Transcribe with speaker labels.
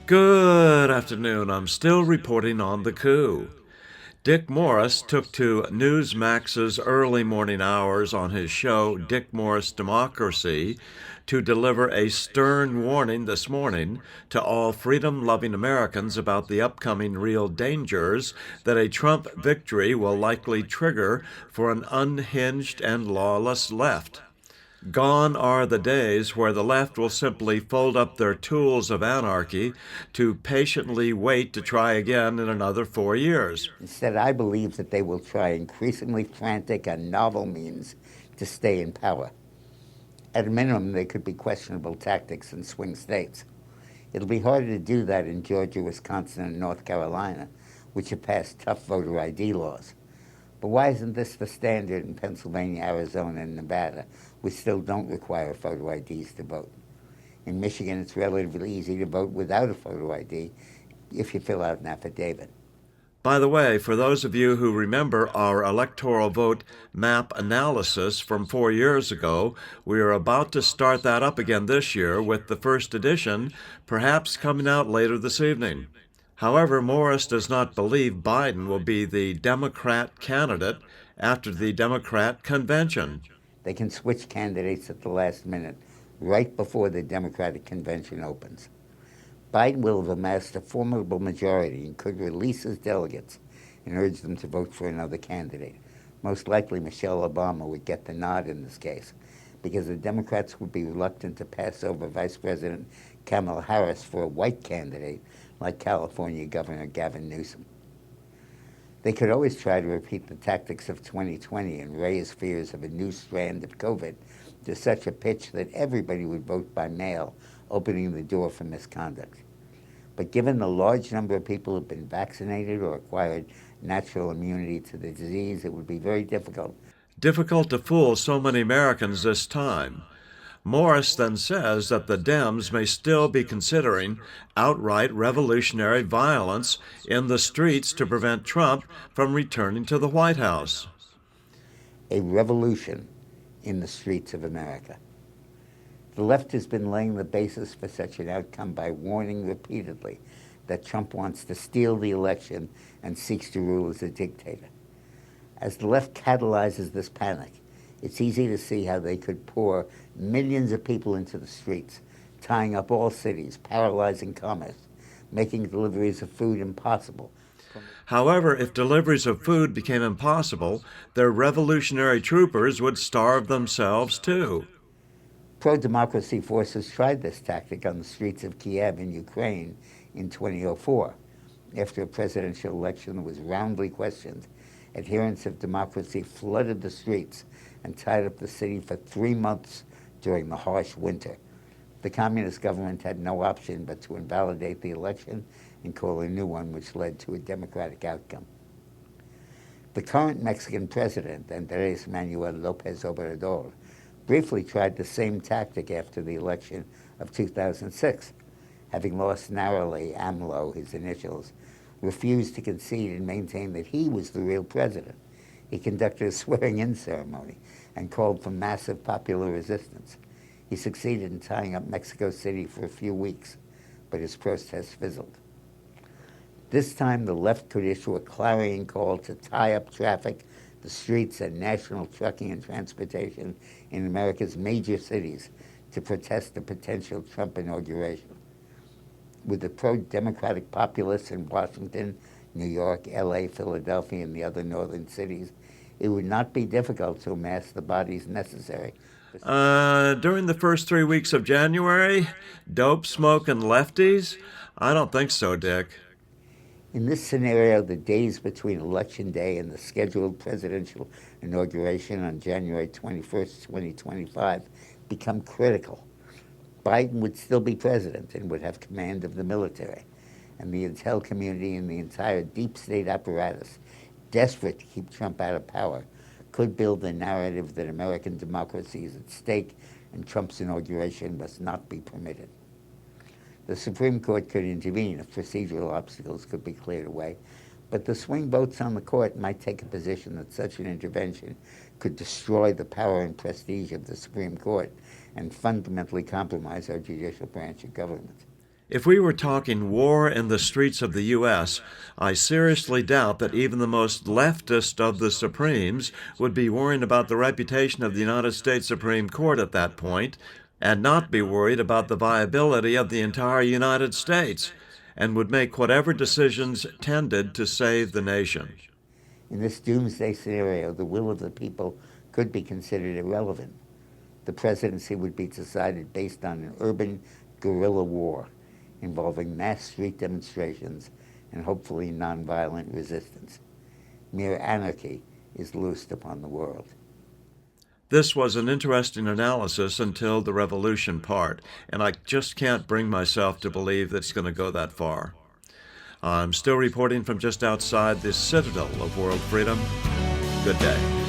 Speaker 1: Good afternoon. I'm still reporting on the coup. Dick Morris took to Newsmax's early morning hours on his show, Dick Morris Democracy, to deliver a stern warning this morning to all freedom-loving Americans about the upcoming real dangers that a Trump victory will likely trigger for an unhinged and lawless left. Gone are the days where the left will simply fold up their tools of anarchy to patiently wait to try again in another 4 years.
Speaker 2: Instead, I believe that they will try increasingly frantic and novel means to stay in power. At a minimum, they could be questionable tactics in swing states. It'll be harder to do that in Georgia, Wisconsin, and North Carolina, which have passed tough voter ID laws. But why isn't this the standard in Pennsylvania, Arizona, and Nevada, which still don't require photo IDs to vote? In Michigan, it's relatively easy to vote without a photo ID if you fill out an affidavit.
Speaker 1: By the way, for those of you who remember our electoral vote map analysis from 4 years ago, we are about to start that up again this year with the first edition, perhaps coming out later this evening. However, Morris does not believe Biden will be the Democrat candidate after the Democrat convention.
Speaker 2: They can switch candidates at the last minute, right before the Democratic convention opens. Biden will have amassed a formidable majority and could release his delegates and urge them to vote for another candidate. Most likely, Michelle Obama would get the nod in this case, because the Democrats would be reluctant to pass over Vice President Kamala Harris for a white candidate like California Governor Gavin Newsom. They could always try to repeat the tactics of 2020 and raise fears of a new strand of COVID to such a pitch that everybody would vote by mail, opening the door for misconduct. But given the large number of people who have been vaccinated or acquired natural immunity to the disease, it would be very difficult.
Speaker 1: Difficult to fool so many Americans this time. Morris then says that the Dems may still be considering outright revolutionary violence in the streets to prevent Trump from returning to the White House.
Speaker 2: A revolution in the streets of America. The left has been laying the basis for such an outcome by warning repeatedly that Trump wants to steal the election and seeks to rule as a dictator. As the left catalyzes this panic, it's easy to see how they could pour millions of people into the streets, tying up all cities, paralyzing commerce, making deliveries of food impossible.
Speaker 1: However, if deliveries of food became impossible, their revolutionary troopers would starve themselves too.
Speaker 2: Pro-democracy forces tried this tactic on the streets of Kiev in Ukraine in 2004. After a presidential election was roundly questioned, adherents of democracy flooded the streets and tied up the city for 3 months during the harsh winter. The communist government had no option but to invalidate the election and call a new one, which led to a democratic outcome. The current Mexican president, Andrés Manuel López Obrador, briefly tried the same tactic after the election of 2006. Having lost narrowly, AMLO, his initials, refused to concede and maintained that he was the real president. He conducted a swearing-in ceremony and called for massive popular resistance. He succeeded in tying up Mexico City for a few weeks, but his protests fizzled. This time, the left could issue a clarion call to tie up traffic, the streets, and national trucking and transportation in America's major cities to protest the potential Trump inauguration. With the pro-democratic populists in Washington, New York, LA, Philadelphia, and the other northern cities, it would not be difficult to amass the bodies necessary.
Speaker 1: During the first 3 weeks of January, dope smoking lefties? I don't think so, Dick.
Speaker 2: In this scenario, the days between Election Day and the scheduled presidential inauguration on January 21st, 2025, become critical. Biden would still be president and would have command of the military, and the intel community and the entire deep state apparatus, desperate to keep Trump out of power, could build a narrative that American democracy is at stake and Trump's inauguration must not be permitted. The Supreme Court could intervene if procedural obstacles could be cleared away, but the swing votes on the court might take a position that such an intervention could destroy the power and prestige of the Supreme Court and fundamentally compromise our judicial branch of government.
Speaker 1: If we were talking war in the streets of the U.S., I seriously doubt that even the most leftist of the Supremes would be worrying about the reputation of the United States Supreme Court at that point, and not be worried about the viability of the entire United States, and would make whatever decisions tended to save the nation.
Speaker 2: In this doomsday scenario, the will of the people could be considered irrelevant. The presidency would be decided based on an urban guerrilla war involving mass street demonstrations and hopefully nonviolent resistance. Mere anarchy is loosed upon the world.
Speaker 1: This was an interesting analysis until the revolution part, and I just can't bring myself to believe that it's going to go that far. I'm still reporting from just outside the citadel of world freedom. Good day.